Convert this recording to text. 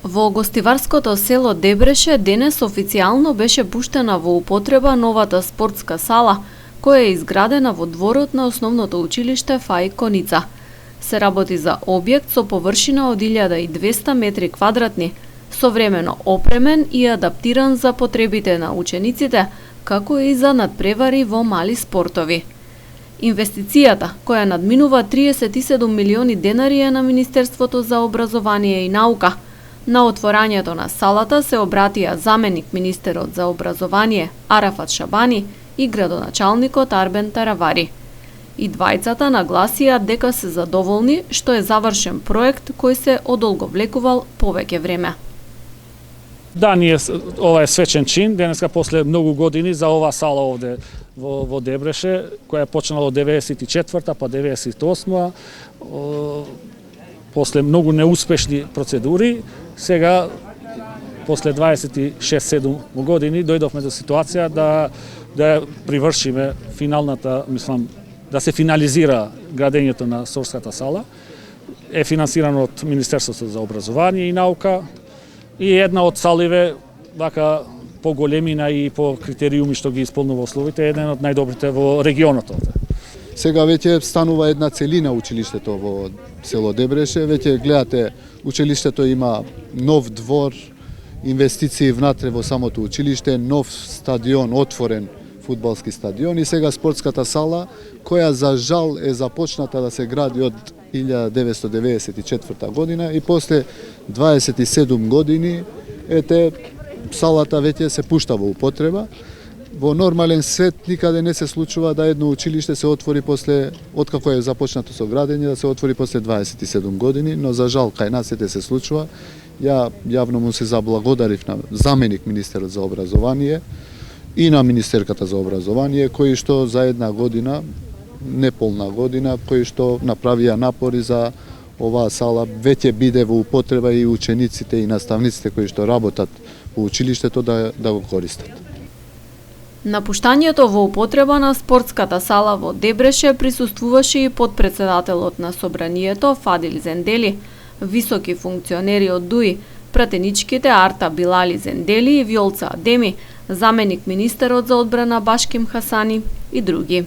Во гостиварското село Дебреше денес официјално беше пуштена во употреба новата спортска сала, која е изградена во дворот на основното училиште ФАИ Коница. Се работи за објект со површина од 1200 метри квадратни, современо опремен и адаптиран за потребите на учениците, како и за надпревари во мали спортови. Инвестицијата, која надминува 37 милиони денари, е на Министерството за образование и наука. На отворањето на салата се обратија заменик министерот за образование Арафат Шабани и градоначалникот Арбен Таравари. И двајцата нагласија дека се задоволни што е завршен проект кој се одолговлекувал повеќе време. Да, ова е свечен чин, денеска после многу години за ова сала овде во Дебреше, која е почнала од 94-та па 98-та, после многу неуспешни процедури, сега после 26-7 години дојдовме до ситуација да привршиме финалната, да се финализира градењето на спортската сала. Е финансирано од Министерството за образование и наука и една од саливе вака по големина и по критериуми што ги исполнува условите, еден од најдобрите во регионот. Сега веќе станува една целина училиштето во село Дебреше. Веќе гледате, училиштето има нов двор, инвестиции внатре во самото училиште, нов стадион, отворен фудбалски стадион и сега спортската сала, која за жал е започната да се гради од 1994 година и после 27 години салата веќе се пушта во употреба. Во нормален свет никаде не се случува да едно училиште се отвори после, откако е започнато со градење, да се отвори после 27 години, но за жал кај нас се случува. Ја јавно му се заблагодарив на заменик министерот за образование и на министерката за образование, кои што за една година, неполна година, кои што направија напори за оваа сала веќе биде во употреба и учениците и наставниците кои што работат во училиштето да го користат. На пуштањето во употреба на спортската сала во Дебреше присуствуваше и подпредседателот на собранието Фадил Зендели, високи функционери од ДУИ, пратеничките Арта Билали Зендели и Вјолца Адеми, заменик министерот за одбрана Башким Хасани и други.